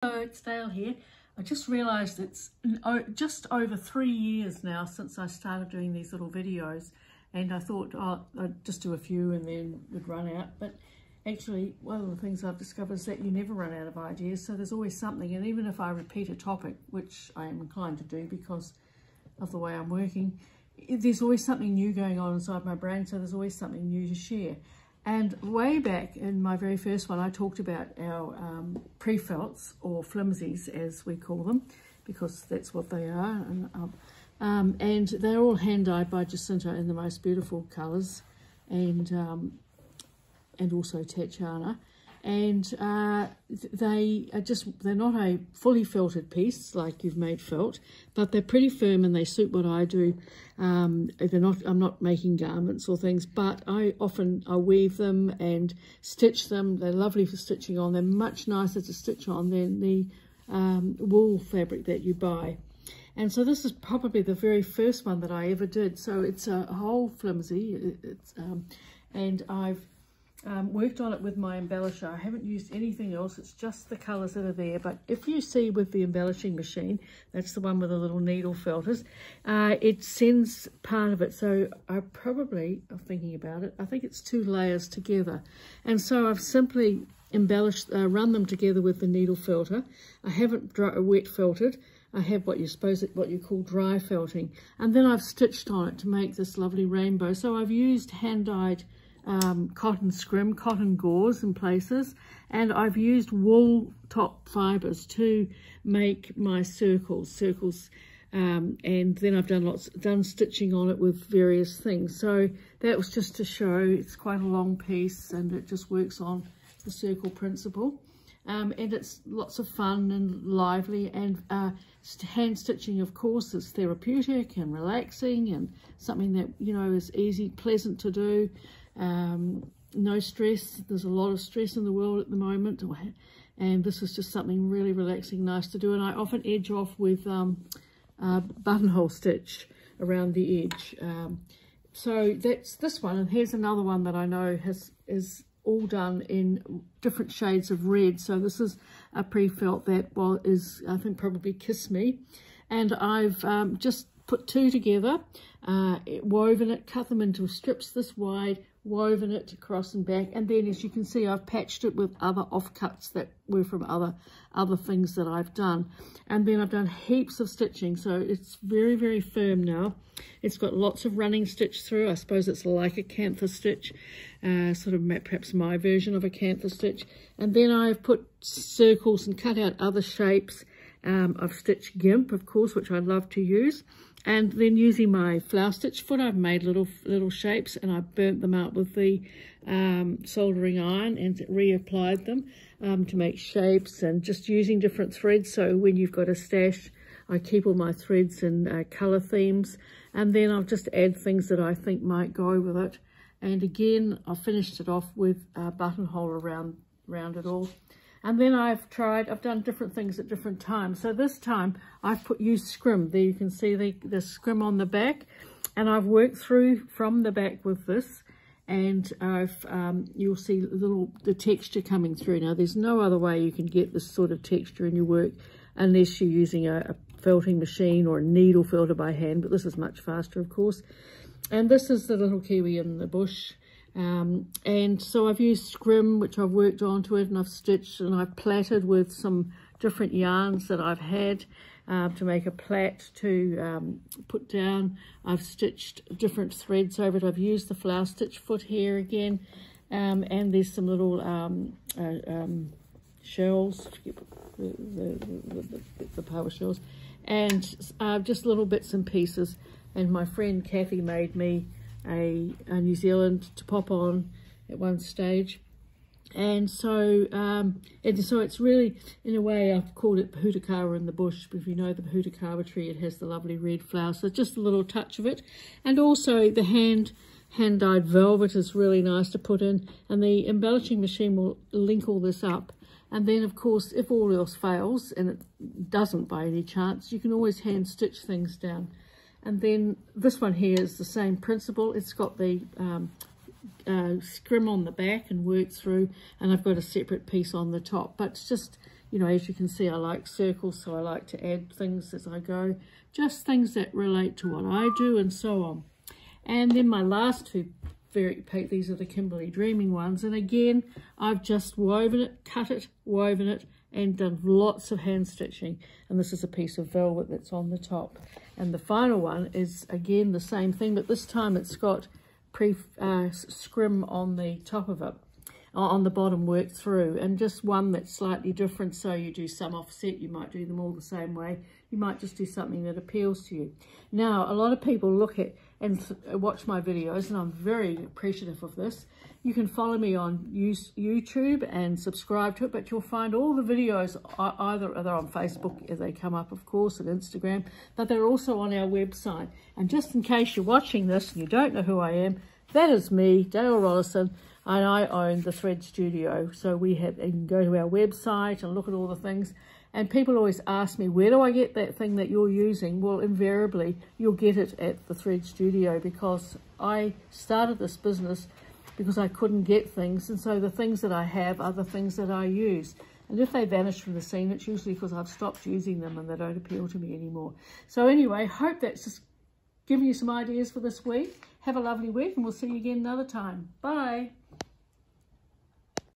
Hello, it's Dale here. I just realised it's just over 3 years now since I started doing these little videos, and I thought I'd just do a few and then would run out. But actually, one of the things I've discovered is that you never run out of ideas, so there's always something. And even if I repeat a topic, which I am inclined to do because of the way I'm working, there's always something new going on inside my brain, so there's always something new to share. And way back in my very first one, I talked about our prefelts, or flimsies as we call them, because that's what they are. And they're all hand-dyed by Jacinta in the most beautiful colours, and also Tachana. And they're not a fully felted piece like you've made felt, but they're pretty firm and they suit what I do. I'm not making garments or things, but I weave them and stitch them. They're lovely for stitching on. They're much nicer to stitch on than the wool fabric that you buy. And so this is probably the very first one that I ever did. So it's a whole flimsy, and I've worked on it with my embellisher. I haven't used anything else, it's just the colours that are there. But if you see with the embellishing machine, that's the one with the little needle felters, it sends part of it. So I'm thinking about it, I think it's 2 layers together. And so I've simply embellished, run them together with the needle felter. I haven't wet felted. I have what you call dry felting. And then I've stitched on it to make this lovely rainbow. So I've used hand-dyed cotton scrim, cotton gauze in places, and I've used wool top fibres to make my circles, and then I've done stitching on it with various things. So that was just to show it's quite a long piece and it just works on the circle principle. And it's lots of fun and lively, and hand stitching, of course, is therapeutic and relaxing and something that, you know, is easy, pleasant to do. No stress. There's a lot of stress in the world at the moment, and this is just something really relaxing, nice to do. And I often edge off with buttonhole stitch around the edge. So that's this one, and here's another one that I know is all done in different shades of red. So this is a pre-felt that is, I think, probably Kiss Me, and I've just put 2 together, woven it, cut them into strips this wide, woven it across and back, and then, as you can see, I've patched it with other offcuts that were from other things that I've done. And then I've done heaps of stitching, so it's very, very firm now. It's got lots of running stitch through. I suppose it's like a cantha stitch, sort of perhaps my version of a cantha stitch. And then I've put circles and cut out other shapes. I've stitched gimp, of course, which I love to use. And then using my flower stitch foot, I've made little shapes, and I burnt them out with the soldering iron and reapplied them to make shapes, and just using different threads. So when you've got a stash, I keep all my threads in colour themes, and then I'll just add things that I think might go with it. And again, I finished it off with a buttonhole around it all. And then I've done different things at different times. So this time I've used scrim. There you can see the scrim on the back, and I've worked through from the back with this, and you'll see the texture coming through. Now there's no other way you can get this sort of texture in your work unless you're using a felting machine or a needle felter by hand, but this is much faster, of course. And this is the little kiwi in the bush. And so I've used scrim, which I've worked onto it, and I've stitched, and I've plaited with some different yarns that I've had to make a plait to put down. I've stitched different threads over it. I've used the flower stitch foot here again, and there's some little shells, the power shells, and just little bits and pieces. And my friend Kathy made me a New Zealand to pop on at one stage, and so it's really, in a way, I've called it Pahutakawa in the bush. If you know the Pahutakawa tree, it has the lovely red flower, so just a little touch of it. And also the hand-dyed velvet is really nice to put in, and the embellishing machine will link all this up. And then, of course, if all else fails, and it doesn't by any chance, you can always hand stitch things down. And then this one here is the same principle. It's got the scrim on the back and worked through, and I've got a separate piece on the top. But it's just you know, as you can see, I like circles, so I like to add things as I go, just things that relate to what I do and so on. And then my last two these are the Kimberly Dreaming ones, and again I've just woven it, cut it, woven it, and done lots of hand stitching. And this is a piece of velvet that's on the top. And the final one is again the same thing, but this time it's got scrim on the top of it, on the bottom, worked through, and just one that's slightly different. So you do some offset, you might do them all the same way, you might just do something that appeals to you. Now, a lot of people look at and watch my videos, and I'm very appreciative of this. You can follow me on YouTube and subscribe to it, but you'll find all the videos either they're on Facebook as they come up, of course, and Instagram, but they're also on our website. And just in case you're watching this and you don't know who I am, that is me, Dale Rollison, and I own the Thread Studio. So you can go to our website and look at all the things. And people always ask me, where do I get that thing that you're using? Well, invariably, you'll get it at the Thread Studio, because I started this business because I couldn't get things. And so the things that I have are the things that I use. And if they vanish from the scene, it's usually because I've stopped using them and they don't appeal to me anymore. So anyway, hope that's just giving you some ideas for this week. Have a lovely week, and we'll see you again another time. Bye.